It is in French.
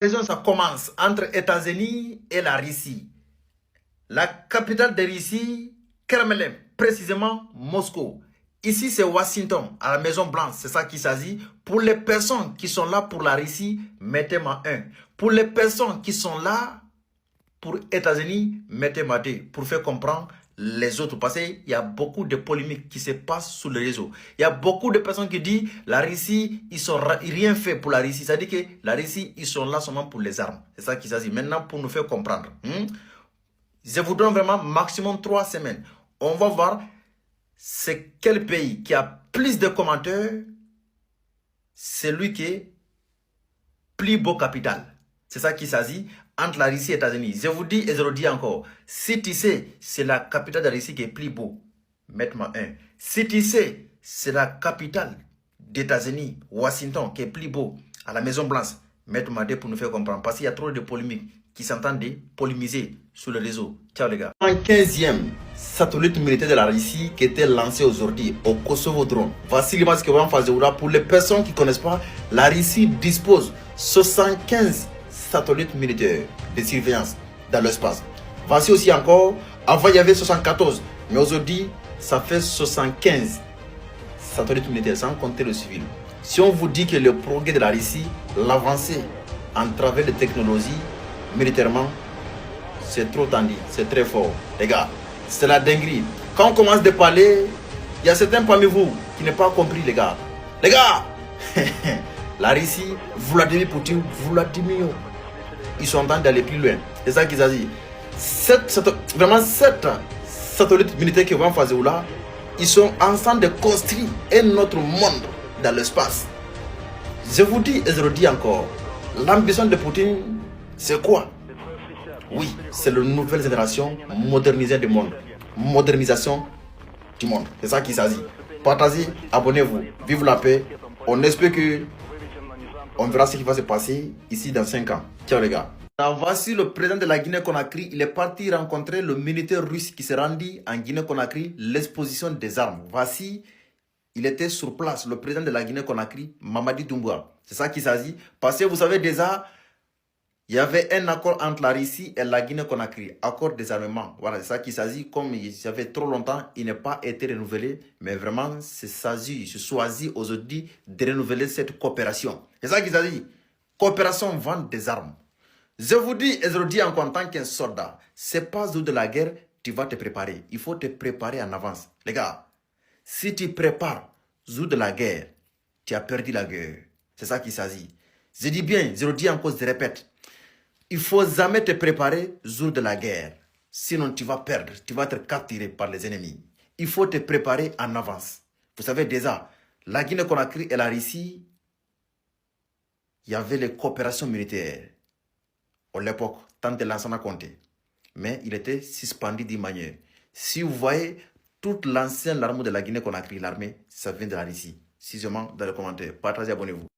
Raison, ça commence entre États-Unis et la Russie. La capitale de Russie, Kremlin, précisément Moscou. Ici, c'est Washington, à la Maison Blanche, c'est ça qui s'agit. Pour les personnes qui sont là pour la Russie, mettez-moi 1. Pour les personnes qui sont là pour États-Unis, mettez-moi 2. Pour faire comprendre les autres. Parce qu'il y a beaucoup de polémiques qui se passent sur le réseau. Il y a beaucoup de personnes qui disent la Russie, ils sont rien fait pour la Russie. C'est-à-dire que la Russie, ils sont là seulement pour les armes. C'est ça qui s'agit. Maintenant, pour nous faire comprendre. Je vous donne vraiment maximum 3 semaines. On va voir c'est quel pays qui a plus de commentaires. C'est lui qui est plus beau capital. C'est ça qui s'agit entre la Russie et les États-Unis. Je vous dis et je le dis encore. Si tu sais, c'est la capitale de la Russie qui est plus beau, mettez-moi 1. Si tu sais, c'est la capitale des États-Unis, Washington, qui est plus beau, à la Maison Blanche, mettez-moi 2 pour nous faire comprendre. Parce qu'il y a trop de polémiques qui s'entendent polémiser sur le réseau. Ciao les gars. En 15e satellite militaire de la Russie qui était lancé aujourd'hui au Kosovo drone. Voici l'image que vous en faisez. Pour les personnes qui ne connaissent pas, la Russie dispose 75 satellites militaires de surveillance dans l'espace. Voici aussi encore, avant il y avait 74, mais aujourd'hui ça fait 75 satellites militaires sans compter le civil. Si on vous dit que le progrès de la Russie, l'avancée en travers de technologies, militairement, c'est trop tendu, c'est très fort. Les gars, c'est la dinguerie. Quand on commence de parler, il y a certains parmi vous qui n'ont pas compris, les gars. Les gars, la Russie, Vladimir Poutine, ils sont en train d'aller plus loin. C'est ça qu'ils ont dit. Vraiment, 7 satellites militaires qui vont en phase là, ils sont en train de construire un autre monde dans l'espace. Je vous dis et je le dis encore, l'ambition de Poutine, c'est quoi? Oui, c'est la nouvelle génération modernisée du monde. Modernisation du monde. C'est ça qu'il s'agit. Partagez, abonnez-vous. Vive la paix. On espère que on verra ce qui va se passer ici dans 5 ans. Ciao les gars. Alors, voici le président de la Guinée-Conakry. Il est parti rencontrer le militaire russe qui s'est rendu en Guinée-Conakry, l'exposition des armes. Voici, il était sur place, le président de la Guinée-Conakry, Mamadi Doumbouya. C'est ça qu'il s'agit. Parce que vous savez déjà, il y avait un accord entre la Russie et la Guinée-Conakry, accord des armements. Voilà, c'est ça qu'il s'agit. Comme ça fait trop longtemps, il n'a pas été renouvelé. Mais vraiment, c'est choisi aujourd'hui de renouveler cette coopération. C'est ça qu'il s'agit. Coopération, vente des armes. Je vous dis, et je le dis encore en tant qu'un soldat, c'est pas jour de la guerre, tu vas te préparer. Il faut te préparer en avance. Les gars, si tu prépares jour de la guerre, tu as perdu la guerre. C'est ça qu'il s'agit. Je dis bien, je le dis encore, je répète. Il ne faut jamais te préparer jour de la guerre. Sinon, tu vas perdre. Tu vas être capturé par les ennemis. Il faut te préparer en avance. Vous savez déjà, la Guinée-Conakry et la Russie, il y avait les coopérations militaires. À l'époque, tant de Lansana compté. Mais il était suspendu d'une manière. Si vous voyez, toute l'ancienne armée de la Guinée-Conakry, l'armée, ça vient de la Russie. Si je mens dans les commentaires, partagez, abonnez-vous.